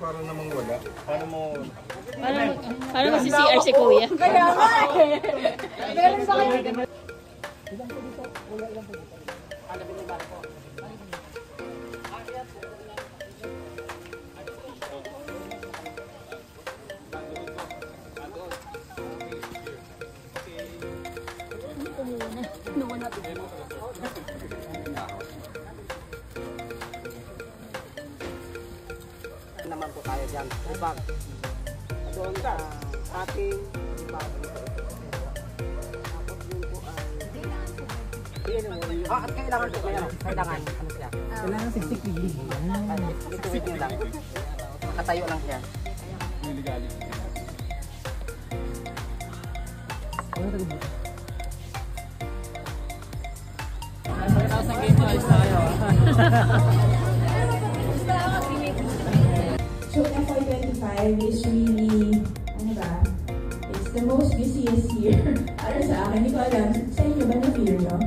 para namang wala. Paano mo... Paano mo si CR si Kuya? Kaya nga eh! Meron ba kayo? Ilang po dito? Wala ilang po dito. Naman po tayo dyan. Ibag. Doon sa ating ibag. Tapos yun po ay... at kailangan po kayo. Kailangan, ano siya? Kailangan 60 degree. Ituwid nyo lang. Nakatayo lang siya. Niligali. Ano ito dito? Pagkatapos ng game, ayos na kayo. So FY25 is really, ano ba, it's the most busiest year. Para sa akin, hindi ko alam, sa inyo ba na-feel nyo?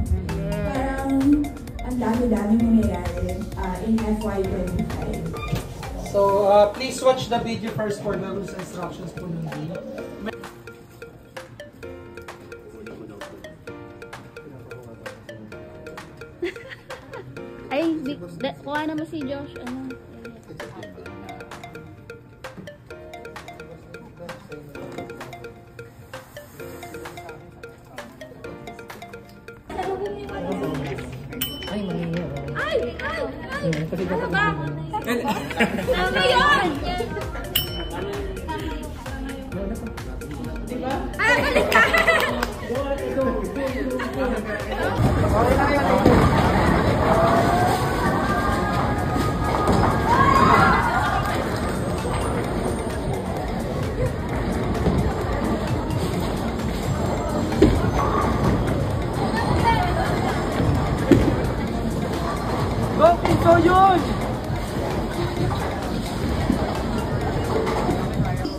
Parang ang dami-daming nangyayari in FY25. So, please watch the video first for the rules and instructions po nun din. Ay, kuha naman si Josh. Ano? Ay, mangingi. Ay! Ano ba? Ano yun? Diba? Ah, balik ka! So yun!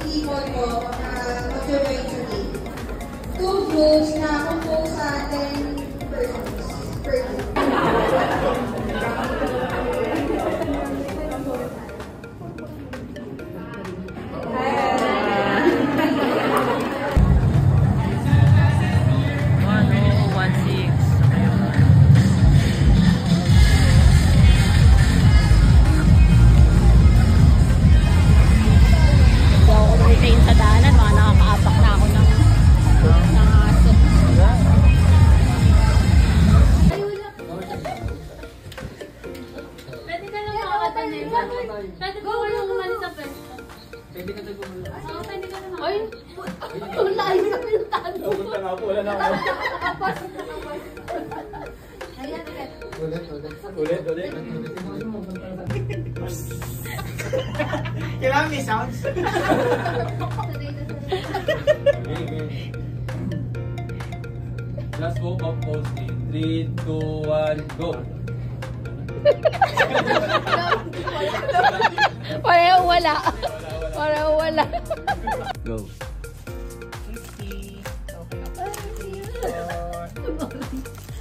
People po mag-survey today. 2 groups na compose sa 10 persons per group. Pwede ko wala umalis sa pwesto. Pwede ka nagumula. Oo, pwede ka naman. Ay, ang layo na pinuntahan mo. Pupunta nga po, wala na ako. Ulit. Kailangan may sounds. Last go of posting. 3, 2, 1, go! Pareho wala. Pareho wala. Go!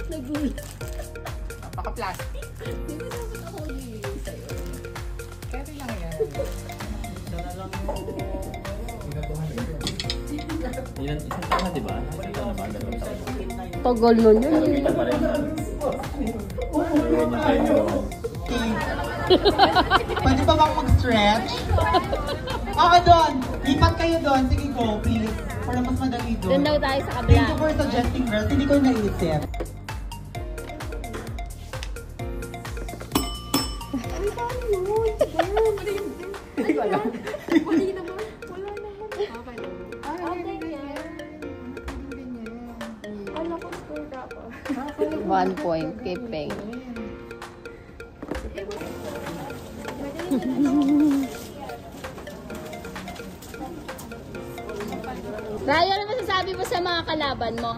Nagulat. Napaka-plastic. Hindi ko dapat ako nililin sa'yo. Kaya lang yan. Sana lang Isang taon, di ba? Isang taon na ba? 2 taon. Tagal nun yun. Kita pa rin. Pwede ba bang mag-stretch? Oo, doon. Lipat kayo doon. Sige, go, please. Para mas madali doon. Doon daw tayo sa kabila. Thank you for suggesting, girls. Hindi ko naisip. Mali naman. Wala naman. Okay. Wala ko score dapat. 1 point, keeping. Raya, ano masasabi mo sa mga kalaban mo?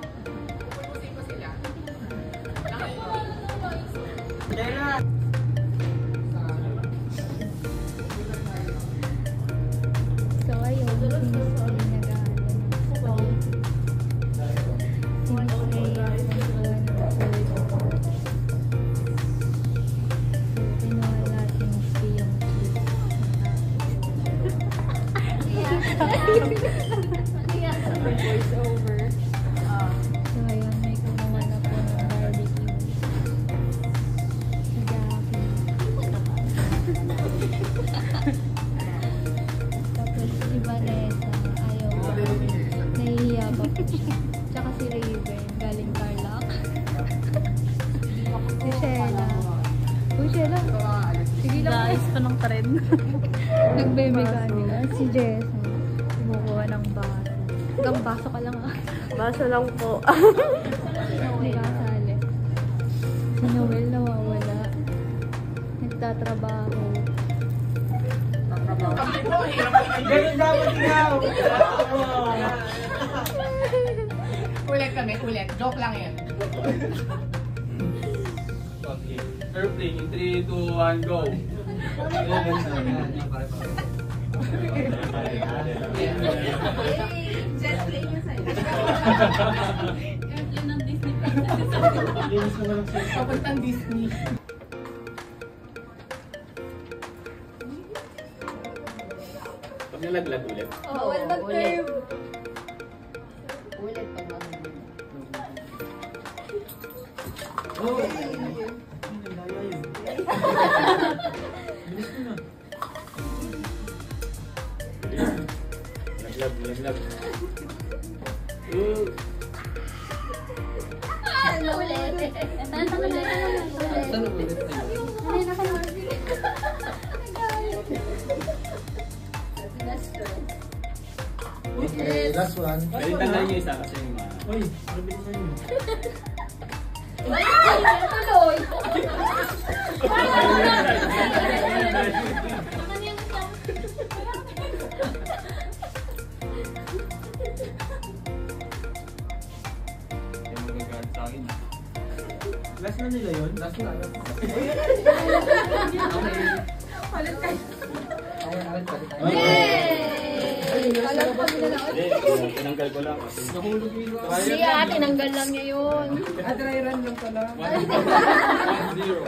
So, ayun. Voice over. So, ayun, may kumuha na po ng barbecue. Si Jackie. Tapos si Vanessa, ayaw. Nahihiya pa po siya. Tsaka si Raven, galing Tarlac. Si Sheila. Uy, Sheila. Sige lang. Guys, pa ng tren. Nagbe-mechanic. Si Jessa, kumukuha ng baso. Hanggang baso ka lang ah. Baso lang po. Hindi kasali. Si Noel nawawala. Nagtatrabaho. Ganun dapat ikaw. Kulit kami, kulit. Joke lang yan. Okay. Airplane in 3, 2, 1, go! Jet plane yung sa'yo. Papuntang Disney. Pag nalaglag ulit. Bawal mag-curve. Kulit pag mamuli. Oh! Bilis mo na. Laglag. Ano ulit? Ano ulit? Saan ulit na yun? Ay, nakalawag. Okay, last one. Pwede tanggalin niyo isa kasi yung Uy, mabilisan niyo. Ay, tuloy. yung magagawin sa akin. Last na nila yun? Last na. Hindi, tinanggal ko lang kasi Nahulog yun. Siya, tinanggal lang niya yun. Dry run lang pala. 1-0.